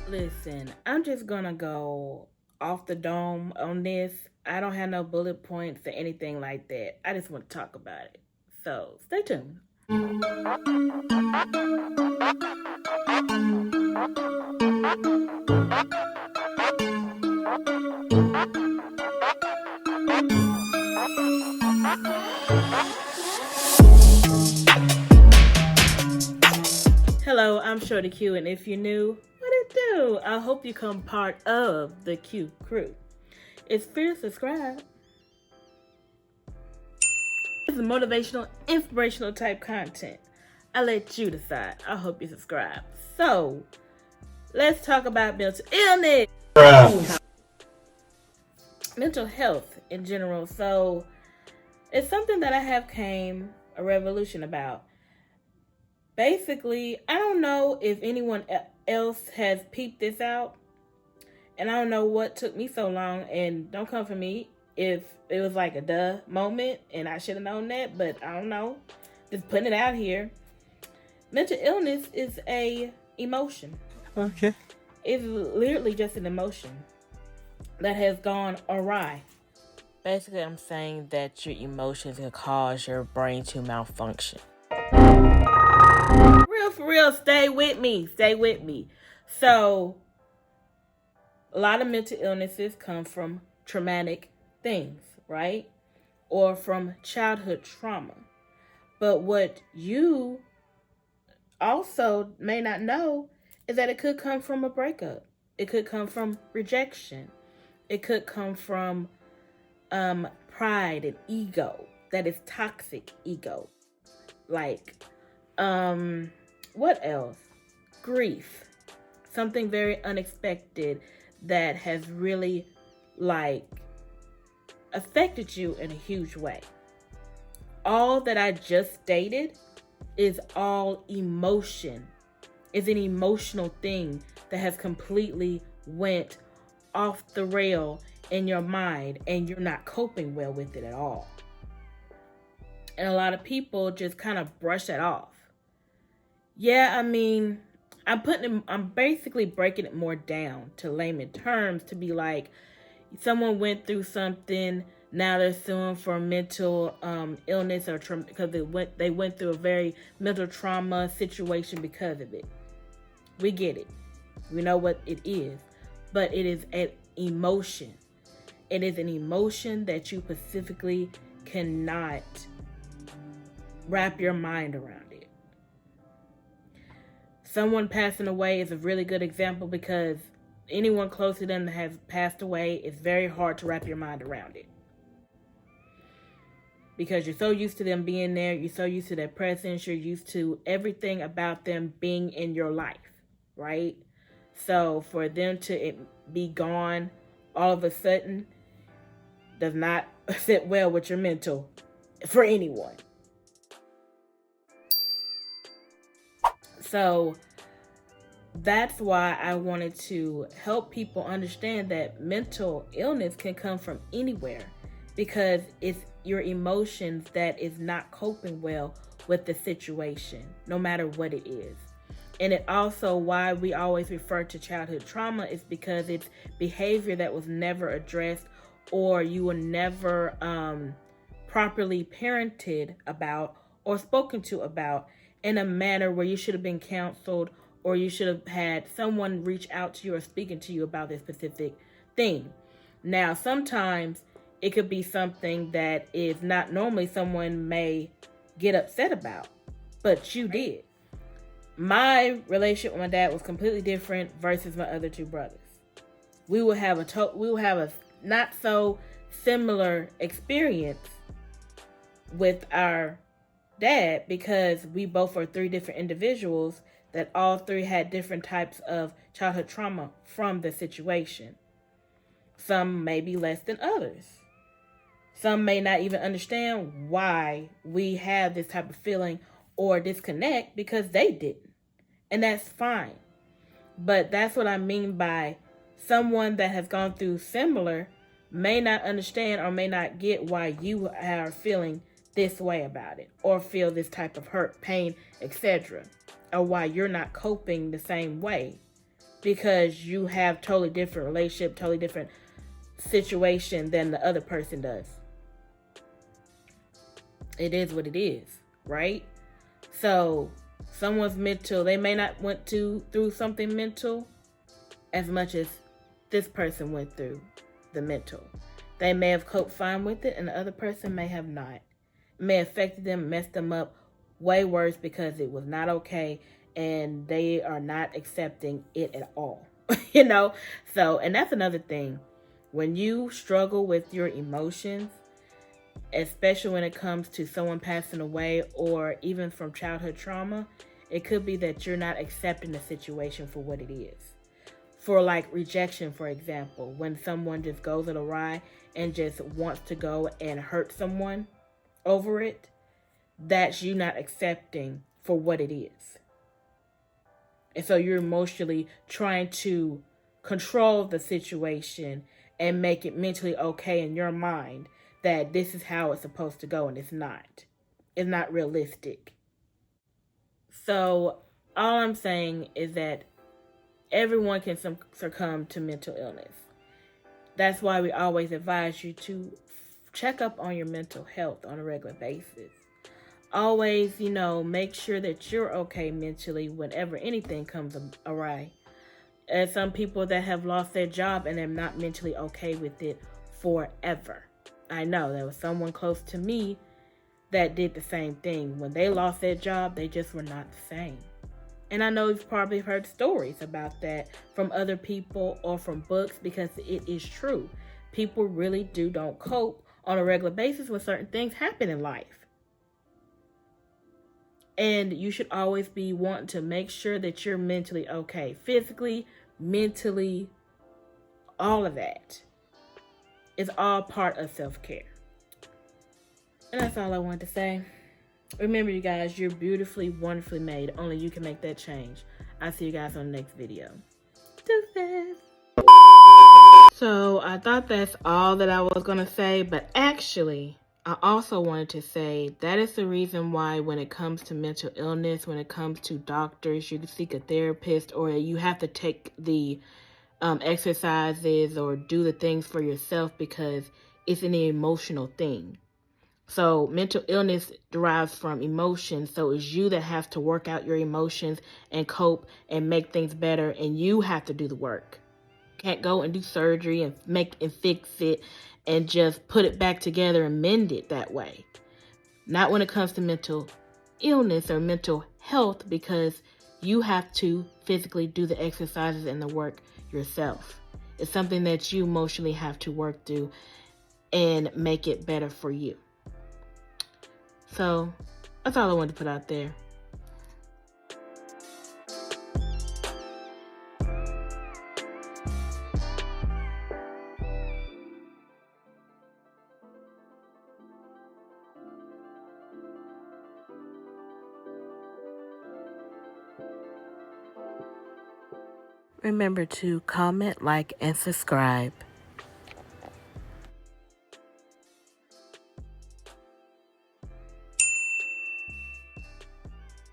Listen, I'm just gonna go off the dome on this. I don't have no bullet points or anything like that. I just want to talk about it. So stay tuned. Hello, I'm Shorty Q, and if you're new, what it do? I hope you come part of the Q crew. It's free to subscribe. It's motivational, inspirational type content. I let you decide. I hope you subscribe. So, let's talk about mental illness. Mental health in general. So, it's something that I have came a revolution about. Basically, I don't know if anyone else has peeped this out, and I don't know what took me so long, and don't come for me if it was like a duh moment and I should have known that, but I don't know. Just putting it out here. Mental illness is a emotion. Okay. It's literally just an emotion that has gone awry. Basically, I'm saying that your emotions can cause your brain to malfunction. For real, stay with me. Stay with me. So, a lot of mental illnesses come from traumatic things, right? Or from childhood trauma. But what you also may not know is that it could come from a breakup. It could come from rejection. It could come from pride and ego. That is toxic ego. Like, what else? Grief. Something very unexpected that has really, affected you in a huge way. All that I just stated is all emotion. Is an emotional thing that has completely went off the rail in your mind and you're not coping well with it at all. And a lot of people just kind of brush it off. Yeah, I mean, I'm basically breaking it more down to layman terms to be like, someone went through something, now they're suing for mental illness or because they went through a very mental trauma situation because of it. We get it. We know what it is. But it is an emotion. It is an emotion that you specifically cannot wrap your mind around it. Someone passing away is a really good example because anyone close to them that has passed away, it's very hard to wrap your mind around it. Because you're so used to them being there, you're so used to their presence, you're used to everything about them being in your life, right? So for them to be gone all of a sudden does not sit well with your mental for anyone. So that's why I wanted to help people understand that mental illness can come from anywhere because it's your emotions that is not coping well with the situation, no matter what it is. And it also why we always refer to childhood trauma is because it's behavior that was never addressed or you were never properly parented about or spoken to about in a manner where you should have been counseled or you should have had someone reach out to you or speaking to you about this specific thing. Now, sometimes it could be something that is not normally someone may get upset about, but you did. My relationship with my dad was completely different versus my other two brothers. We will have a not so similar experience with our dad because we both are three different individuals that all three had different types of childhood trauma from the situation. Some may be less than others. Some may not even understand why we have this type of feeling or disconnect because they didn't. And that's fine. But that's what I mean by someone that has gone through similar may not understand or may not get why you are feeling this way about it or feel this type of hurt, pain, etc. Or why you're not coping the same way because you have totally different relationship, totally different situation than the other person does. It is what it is, right? So someone's mental, they may not went through something mental as much as this person went through the mental. They may have coped fine with it, and the other person may have not. It may have affected them, messed them up way worse because it was not okay, and they are not accepting it at all. You know? So, and that's another thing. When you struggle with your emotions, especially when it comes to someone passing away or even from childhood trauma, it could be that you're not accepting the situation for what it is. For like rejection, for example, when someone just goes it awry and just wants to go and hurt someone over it, that's you not accepting for what it is. And so you're emotionally trying to control the situation and make it mentally okay in your mind that this is how it's supposed to go, and it's not. It's not realistic. So all I'm saying is that everyone can succumb to mental illness. That's why we always advise you to check up on your mental health on a regular basis. Always, make sure that you're okay mentally whenever anything comes awry. And some people that have lost their job and they're not mentally okay with it forever. I know there was someone close to me that did the same thing. When they lost their job, they just were not the same. And I know you've probably heard stories about that from other people or from books, because it is true. People really don't cope on a regular basis when certain things happen in life. And you should always be wanting to make sure that you're mentally okay. Physically, mentally, all of that. It's all part of self-care. And that's all I wanted to say. Remember, you guys, you're beautifully, wonderfully made. Only you can make that change. I'll see you guys on the next video. Deuces. So I thought that's all that I was going to say, but actually, I also wanted to say that is the reason why when it comes to mental illness, when it comes to doctors, you can seek a therapist, or you have to take the exercises or do the things for yourself, because it's an emotional thing. So mental illness derives from emotions. So it's you that have to work out your emotions and cope and make things better. And you have to do the work. Can't go and do surgery and fix it and just put it back together and mend it that way. Not when it comes to mental illness or mental health, because you have to physically do the exercises and the work yourself. It's something that you emotionally have to work through and make it better for you. So that's all I wanted to put out there. Remember to comment, like, and subscribe.